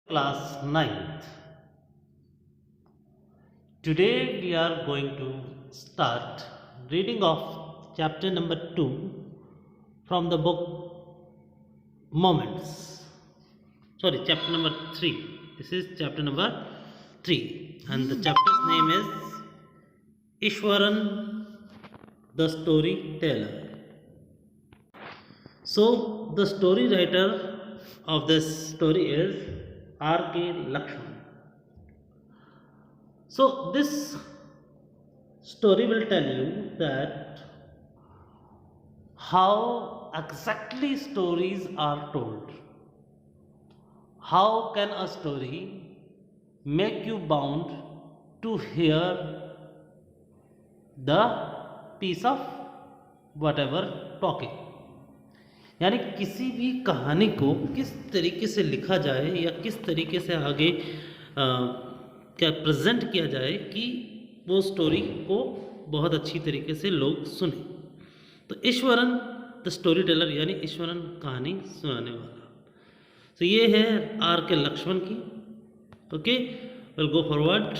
Class 9th. Today we are going to start reading of chapter number 2 from the book Moments. Sorry, chapter number 3. This is chapter number 3 and the chapter's name is Ishwaran the Storyteller. So the story writer of this story is R.K. Lakshman. So this story will tell you that how exactly stories are told. How can a story make you bound to hear the piece of whatever talking. यानी किसी भी कहानी को किस तरीके से लिखा जाए या किस तरीके से आगे क्या प्रेजेंट किया जाए कि वो स्टोरी को बहुत अच्छी तरीके से लोग सुने. तो ईश्वरन द स्टोरी टेलर यानी ईश्वरन कहानी सुनाने वाला. तो ये है आर के लक्ष्मण की. Okay, will go forward.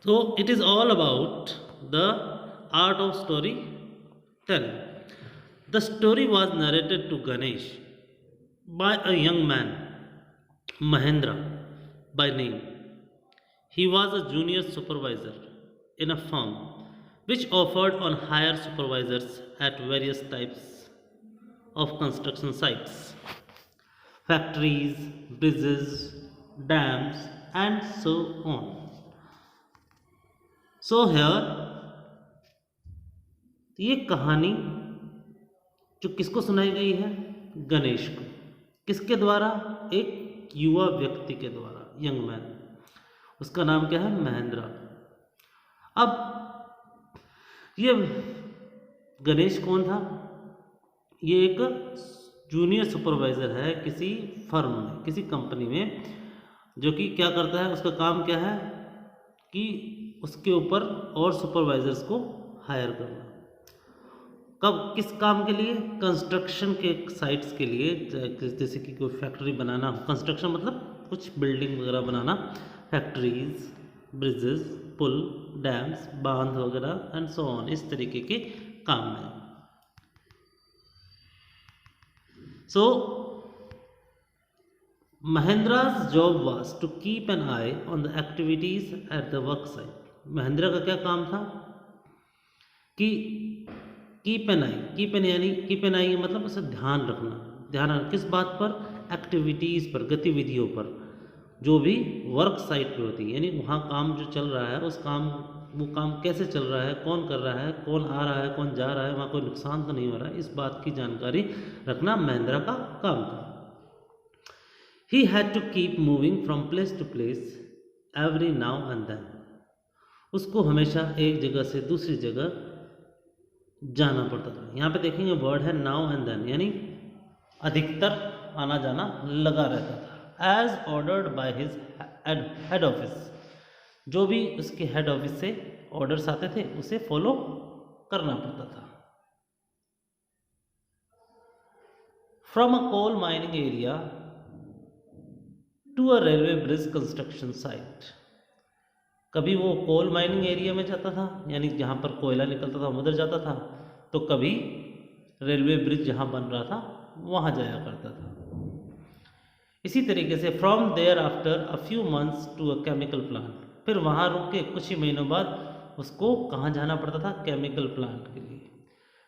तो it is all about the art of story telling. The story was narrated to Ganesh by a young man, Mahendra by name. He was a junior supervisor in a firm which offered on hire supervisors at various types of construction sites, factories, bridges, dams, and so on. So here, ये कहानी जो किसको सुनाई गई है? गणेश को. किसके द्वारा? एक युवा व्यक्ति के द्वारा, यंग मैन. उसका नाम क्या है? महेंद्र. अब ये गणेश कौन था? ये एक जूनियर सुपरवाइजर है किसी फर्म में, किसी कंपनी में, जो कि क्या करता है, उसका काम क्या है कि उसके ऊपर और सुपरवाइजर्स को हायर करना. कब, किस काम के लिए? कंस्ट्रक्शन के साइट्स के लिए. जैसे कि कोई फैक्ट्री बनाना, कंस्ट्रक्शन मतलब कुछ बिल्डिंग वगैरह बनाना, फैक्ट्रीज, ब्रिजेस, पुल, डैम्स, बांध वगैरह एंड सो ऑन, इस तरीके के काम में. So Mahendra's job was to keep an eye on the activities at the work site. Mahendra का क्या काम था कि कीप एन आई मतलब उसे ध्यान रखना. किस बात पर? एक्टिविटीज़ पर, गतिविधियों पर, जो भी वर्क साइट पे होती है. यानी वहाँ काम जो चल रहा है, वो काम कैसे चल रहा है, कौन कर रहा है, कौन आ रहा है, कौन जा रहा है, वहाँ कोई नुकसान तो नहीं हो रहा है, इस बात की जानकारी रखना महेंद्रा का काम था. He had to keep moving from place to place every now and then. उसको हमेशा एक जगह से दूसरी जगह जाना पड़ता था. यहाँ पे देखेंगे वर्ड है नाउ एंड देन, यानी अधिकतर आना जाना लगा रहता था. As ordered by his head office. जो भी उसके हेड ऑफिस से ऑर्डर्स आते थे उसे फॉलो करना पड़ता था. From a coal mining area to a railway bridge construction site. कभी वो कोल माइनिंग एरिया में जाता था, यानी जहाँ पर कोयला निकलता था उधर जाता था, तो कभी रेलवे ब्रिज जहाँ बन रहा था वहाँ जाया करता था. इसी तरीके से from there after a few months to a chemical plant. फिर वहाँ रुक के कुछ ही महीनों बाद उसको कहाँ जाना पड़ता था? केमिकल प्लांट के लिए.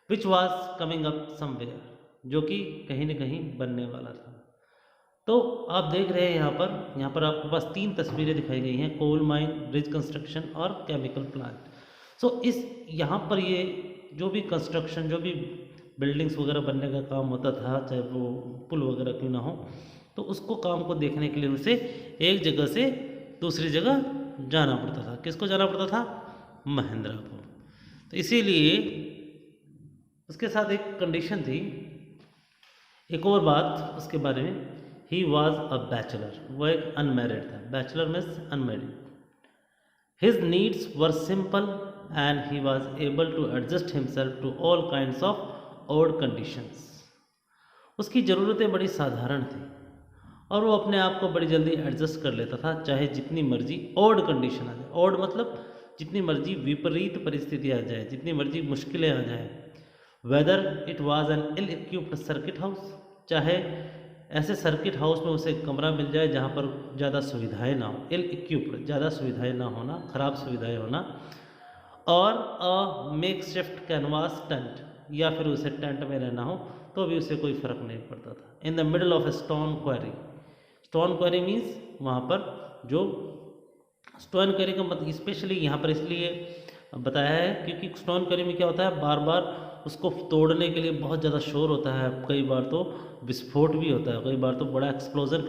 Which was coming up somewhere, जो कि कहीं न कहीं बनने वाला था. तो आप देख रहे हैं यहाँ पर आपके पास 3 तस्वीरें दिखाई गई हैं, कोल माइन, ब्रिज कंस्ट्रक्शन और केमिकल प्लांट. सो इस यहाँ पर ये जो भी कंस्ट्रक्शन, जो भी बिल्डिंग्स वगैरह बनने का काम होता था, चाहे वो पुल वगैरह क्यों ना हो, तो उसको काम को देखने के लिए उसे एक जगह से दूसरी जगह जाना पड़ता था. किसको जाना पड़ता था? महेंद्रा को. तो इसीलिए उसके साथ एक कंडीशन थी. एक और बात उसके बारे में, ही वॉज अ बैचलर. वो एक अनमैरिड था. Bachelor means unmarried. His needs were simple and he was able to adjust himself to all kinds of odd conditions. उसकी ज़रूरतें बड़ी साधारण थी और वो अपने आप को बड़ी जल्दी एडजस्ट कर लेता था, चाहे जितनी मर्जी ऑड कंडीशन आ जाए। ऑड मतलब जितनी मर्जी विपरीत परिस्थिति आ जाए, जितनी मर्जी मुश्किलें आ जाए। Whether it was an ill equipped circuit house, चाहे ऐसे सर्किट हाउस में उसे कमरा मिल जाए जहाँ पर ज़्यादा सुविधाएं ना हो, इल इक्विप्ड ज़्यादा सुविधाएं ना होना, खराब सुविधाएं होना, और a make shift canvas tent, या फिर उसे टेंट में रहना हो तो भी उसे कोई फ़र्क नहीं पड़ता था। In the middle of a stone query, stone query means वहाँ पर जो स्टोन क्वेरी का मतलब स्पेशली यहाँ पर इसलिए बताया है क्योंकि स्टोन क्वेरी में क्या होता है, बार बार उसको तोड़ने के लिए बहुत ज़्यादा शोर होता है, कई बार तो विस्फोट भी होता है, कई बार तो बड़ा एक्सप्लोजन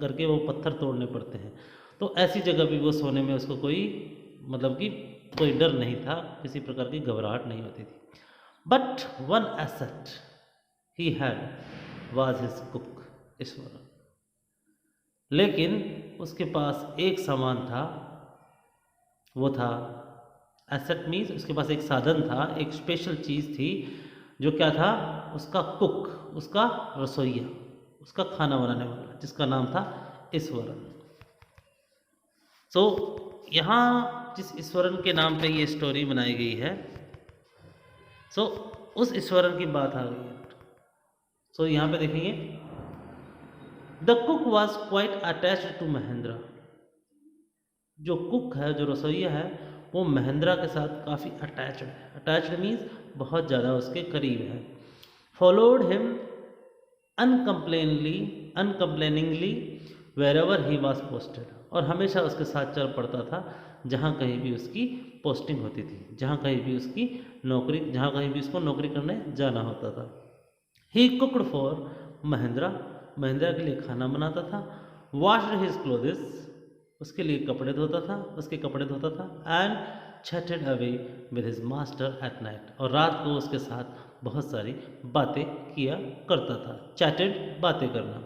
करके वो पत्थर तोड़ने पड़ते हैं। तो ऐसी जगह भी वो सोने में उसको कोई मतलब कि कोई डर नहीं था, किसी प्रकार की घबराहट नहीं होती थी। But one asset he had was his cook, Ishwar. लेकिन उसके पास एक सामान था, वो था एसेट मीन्स उसके पास एक साधन था, एक स्पेशल चीज़ थी, जो क्या था, उसका कुक, उसका रसोइया, उसका खाना बनाने वाला, जिसका नाम था ईश्वरन। सो यहाँ जिस ईश्वरन के नाम पे ये स्टोरी बनाई गई है, सो उस ईश्वरन की बात आ गई है। सो यहाँ पे देखेंगे, the cook was quite attached to Mahendra. जो कुक है, जो रसोइया है, वो महेंद्रा के साथ काफ़ी अटैच्ड है। अटैच्ड मीन्स बहुत ज़्यादा उसके करीब है। Followed him uncomplainingly wherever he was posted, और हमेशा उसके साथ चल पड़ता था जहाँ कहीं भी उसकी पोस्टिंग होती थी, जहाँ कहीं भी उसकी नौकरी, जहाँ कहीं भी उसको नौकरी करने जाना होता था। ही कुकड फॉर महेंद्रा, महेंद्रा के लिए खाना बनाता था। वॉश्ड हिज क्लोथिस, उसके लिए कपड़े धोता था, उसके कपड़े धोता था। And chatted away with his master at night, और रात को उसके साथ बहुत सारी बातें किया करता था। चैटेड, बातें करना।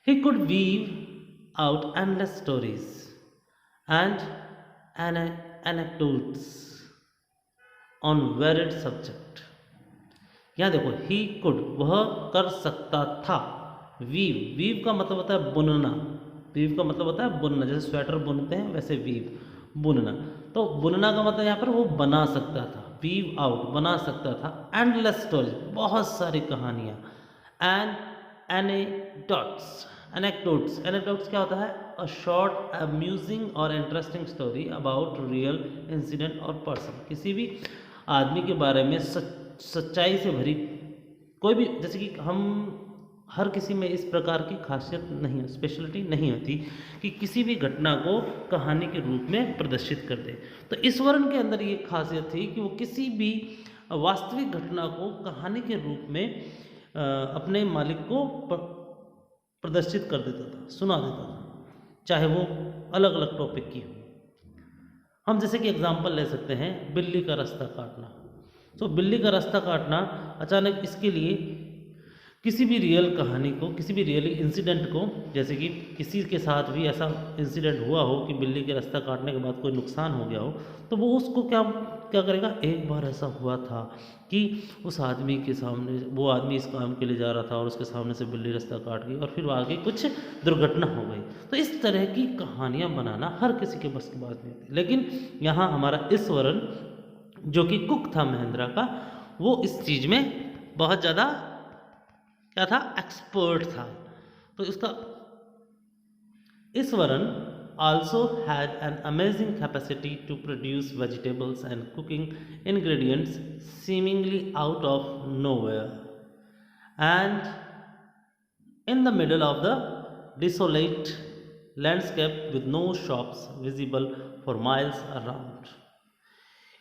He could weave out endless stories and anecdotes on varied subject. यहाँ देखो, ही कुड, वह कर सकता था। वीव, वीव का मतलब होता है बुनना, वीव का मतलब होता है बुनना, जैसे स्वेटर बुनते हैं वैसे वीव, बुनना। तो बुनना का मतलब यहाँ पर वो बना सकता था, वीव आउट, बना सकता था। एंडलेस स्टोरीज, बहुत सारी कहानियाँ। एंड एनेक्डोट्स, एनेक्डोट्स, एनेक्डोट्स क्या होता है, अ शॉर्ट अम्यूजिंग और interesting story about real incident और पर्सन। किसी भी आदमी के बारे में सच्चाई से भरी कोई भी, जैसे कि हम हर किसी में इस प्रकार की खासियत नहीं, स्पेशलिटी नहीं होती कि किसी भी घटना को कहानी के रूप में प्रदर्शित कर दे। तो ईश्वरन के अंदर ये खासियत थी कि वो किसी भी वास्तविक घटना को कहानी के रूप में अपने मालिक को प्रदर्शित कर देता था, सुना देता था, चाहे वो अलग अलग टॉपिक की हो। हम जैसे कि एग्जाम्पल ले सकते हैं, बिल्ली का रास्ता काटना। तो बिल्ली का रास्ता काटना अचानक, इसके लिए किसी भी रियल कहानी को, किसी भी रियल इंसिडेंट को, जैसे कि किसी के साथ भी ऐसा इंसिडेंट हुआ हो कि बिल्ली के रास्ता काटने के बाद कोई नुकसान हो गया हो, तो वो उसको क्या क्या करेगा, एक बार ऐसा हुआ था कि उस आदमी के सामने, वो आदमी इस काम के लिए जा रहा था और उसके सामने से बिल्ली रास्ता काट गई और फिर आगे कुछ दुर्घटना हो गई। तो इस तरह की कहानियाँ बनाना हर किसी के बस की बात नहीं होती। लेकिन यहाँ हमारा ईश्वरन, जो कि कुक था महेंद्रा का, वो इस चीज़ में बहुत ज़्यादा क्या था, एक्सपर्ट था। तो इसका Eswaran also had an amazing capacity to produce vegetables and cooking ingredients seemingly out of nowhere and in the middle of the desolate landscape with no shops visible for miles around.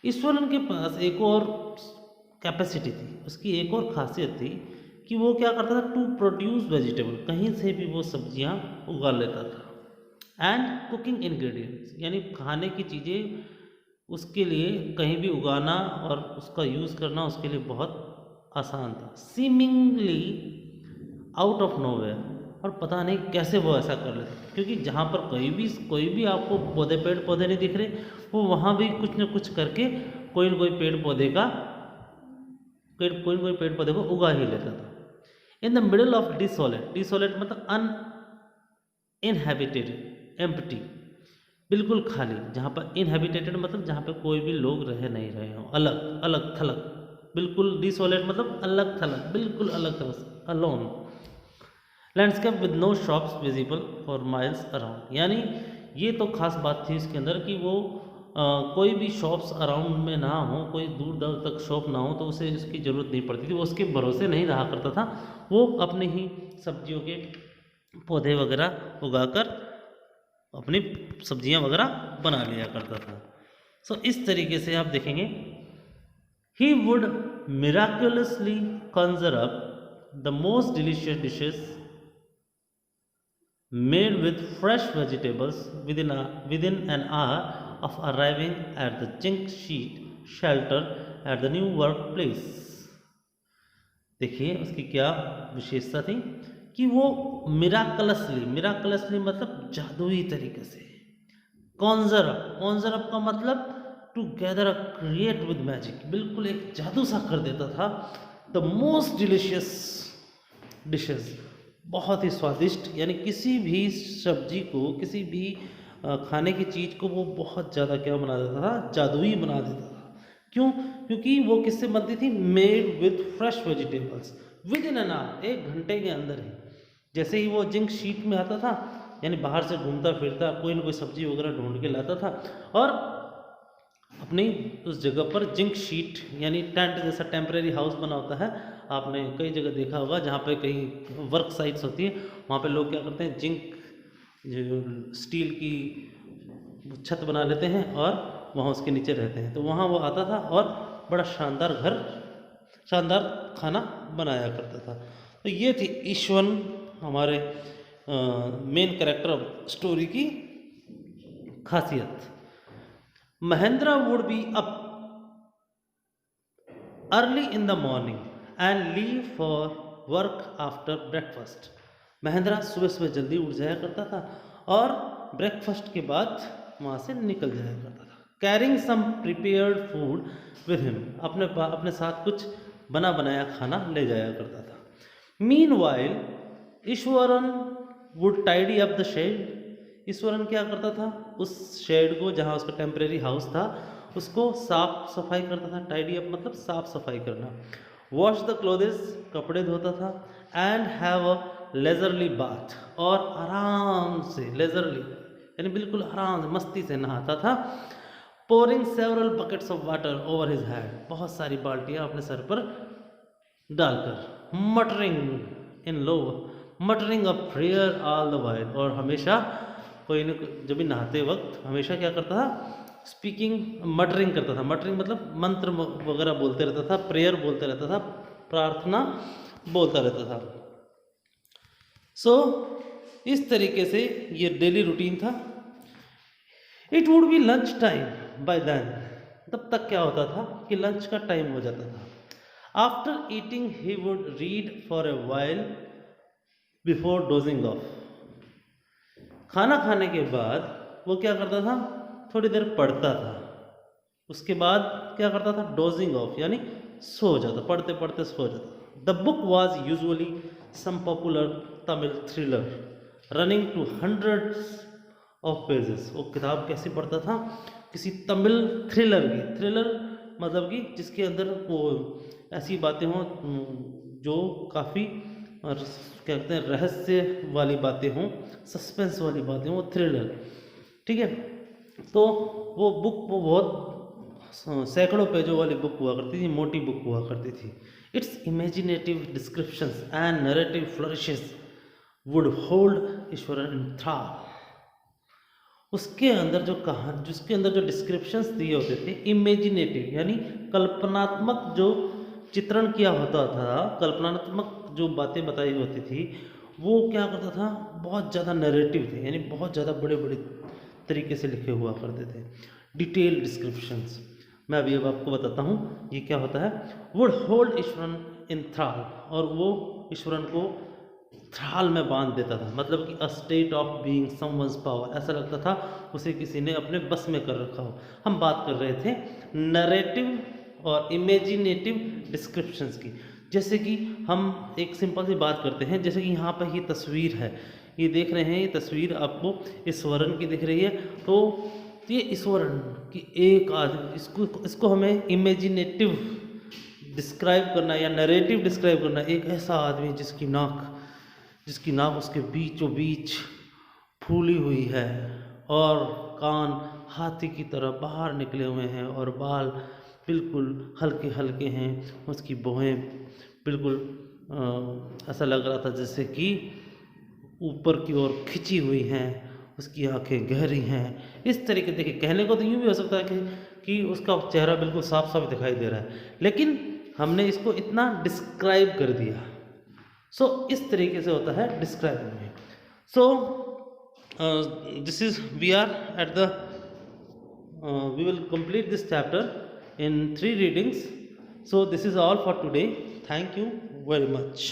Eswaran के पास एक और capacity थी, उसकी एक और खासियत थी कि वो क्या करता था, टू प्रोड्यूस वेजिटेबल, कहीं से भी वो सब्जियां उगा लेता था। एंड कुकिंग इंग्रेडिएंट्स, यानी खाने की चीज़ें उसके लिए कहीं भी उगाना और उसका यूज़ करना उसके लिए बहुत आसान था। सीमिंगली आउट ऑफ नोवेयर, और पता नहीं कैसे वो ऐसा कर लेते, क्योंकि जहाँ पर कोई भी आपको पेड़ पौधे नहीं दिख रहे, वो वहाँ भी कुछ न कुछ करके कोई न कोई पेड़ पौधे को उगा ही लेता था। In the middle of desolate, desolate मतलब इनहैबिटेटेड, एम्प्टी, बिल्कुल खाली। जहाँ पर इनहैबिटेटेड मतलब जहाँ पे कोई भी लोग रह नहीं रहे हों, अलग अलग थलग, बिल्कुल डिसोलेट मतलब अलग थलग, बिल्कुल अलग थलग, alone. Landscape with no shops visible for miles around, यानी ये तो खास बात थी इसके अंदर कि वो कोई भी शॉप्स अराउंड में ना हो, कोई दूर दूर तक शॉप ना हो तो उसे इसकी ज़रूरत नहीं पड़ती थी, वो उसके भरोसे नहीं रहा करता था, वो अपने ही सब्जियों के पौधे वगैरह उगाकर अपनी सब्जियां वगैरह बना लिया करता था। सो इस तरीके से आप देखेंगे he would miraculously conjure up the most delicious dishes made with fresh vegetables within an hour of arriving at the zinc sheet shelter at the new workplace। देखिए उसकी क्या विशेषता थी कि वो मिराकलसली मतलब जादुई तरीके से, कॉन्जर अप का मतलब to gather a create with magic, बिल्कुल एक जादू सा कर देता था। द मोस्ट डिलीशियस डिशेस, बहुत ही स्वादिष्ट, यानी किसी भी सब्जी को, किसी भी खाने की चीज़ को वो बहुत ज़्यादा क्या बना देता था, जादुई बना देता था। क्यों? क्योंकि वो किससे बनती थी, made with fresh vegetables with in an hour, 1 घंटे के अंदर ही। जैसे ही वो जिंक शीट में आता था, यानी बाहर से घूमता फिरता कोई ना कोई सब्जी वगैरह ढूंढ के लाता था और अपनी उस जगह पर जिंक शीट यानी टेंट जैसा टेम्परेरी हाउस बना होता है, आपने कई जगह देखा होगा जहाँ पे कहीं वर्क साइट्स होती है, वहाँ पे लोग क्या करते हैं, जिंक स्टील की छत बना लेते हैं और वहाँ उसके नीचे रहते हैं। तो वहाँ वो आता था और बड़ा शानदार शानदार खाना बनाया करता था। तो ये थी ईश्वन, हमारे मेन कैरेक्टर ऑफ स्टोरी की खासियत। Mahendra would be up early in the morning and leave for work after breakfast. Mahendra सुबह सुबह जल्दी उठ जाया करता था और ब्रेकफास्ट के बाद वहाँ से निकल जाया करता था। Carrying some prepared food with him, अपने साथ कुछ बना बनाया खाना ले जाया करता था। Meanwhile Eswaran would tidy up the shed, Eswaran क्या करता था, उस शेड को, जहाँ उसका टेम्परेरी हाउस था, उसको साफ सफाई करता था। टाइडी अप मतलब साफ सफाई करना। वॉश द क्लोथ्स, कपड़े धोता था। And have a leisurely bath, और आराम से, लेजरली यानी बिल्कुल आराम से मस्ती से नहाता था। Pouring several buckets of water over his head, बहुत सारी बाल्टियाँ अपने सर पर डालकर। Muttering in low, muttering a prayer all the while, और हमेशा कोई न कोई, जब भी नहाते वक्त हमेशा क्या करता था, स्पीकिंग, मटरिंग करता था। मटरिंग मतलब मंत्र वगैरह बोलते रहता था, प्रेयर बोलते रहता था, प्रार्थना बोलता रहता था। सो इस तरीके से ये डेली रूटीन था। It would be lunch time by then, तब तक क्या होता था कि लंच का टाइम हो जाता था। After eating he would read for a while before dosing of, खाना खाने के बाद वो क्या करता था, थोड़ी देर पढ़ता था। उसके बाद क्या करता था, डोजिंग ऑफ यानी सो जाता, पढ़ते पढ़ते सो जाता। The book was usually some popular Tamil thriller running to hundreds of pages. वो किताब कैसी पढ़ता था, किसी तमिल थ्रिलर की, थ्रिलर मतलब कि जिसके अंदर वो ऐसी बातें हों जो काफ़ी और क्या कहते हैं, रहस्य वाली बातें हों, सस्पेंस वाली बातें हों, थ्रिलर, ठीक है। तो वो बुक वो बहुत सैकड़ों पेजों वाली बुक हुआ करती थी, मोटी बुक हुआ करती थी। Its imaginative descriptions and narrative flourishes would hold Ishwaran in thrall. उसके अंदर जो कहानी, जिसके अंदर जो डिस्क्रिप्शंस दिए होते थे, इमेजिनेटिव यानी कल्पनात्मक जो चित्रण किया होता था, कल्पनात्मक जो बातें बताई होती थी, वो क्या करता था, बहुत ज़्यादा नैरेटिव थे, यानी बहुत ज़्यादा बड़े बड़े तरीके से लिखे हुआ करते थे, डिटेल डिस्क्रिप्शंस। मैं अभी अब आपको बताता हूँ ये क्या होता है। वुड होल्ड ईश्वरन इन थ्राल, और वो ईश्वरन को थ्राल में बांध देता था, मतलब कि a state of being someone's power, ऐसा लगता था उसे किसी ने अपने बस में कर रखा हो। हम बात कर रहे थे नरेटिव और इमेजिनेटिव डिस्क्रिप्शंस की। जैसे कि हम एक सिंपल सी बात करते हैं, जैसे कि यहाँ पर ये तस्वीर है, ये देख रहे हैं, ये तस्वीर आपको इस वर्ण की दिख रही है। तो ये इस वर्ण की एक आदमी, इसको हमें इमेजिनेटिव डिस्क्राइब करना या नरेटिव डिस्क्राइब करना। एक ऐसा आदमी जिसकी नाक उसके बीचों बीच फूली हुई है और कान हाथी की तरह बाहर निकले हुए हैं और बाल बिल्कुल हल्के हल्के हैं, उसकी भौहें बिल्कुल ऐसा लग रहा था जैसे कि ऊपर की ओर खिंची हुई हैं, उसकी आंखें गहरी हैं। इस तरीके, देखिए कहने को तो यूँ भी हो सकता है कि उसका चेहरा बिल्कुल साफ साफ दिखाई दे रहा है, लेकिन हमने इसको इतना डिस्क्राइब कर दिया। सो इस तरीके से होता है describing. So this is we are at the we will complete this chapter in 3 readings. So this is all for today. Thank you very much.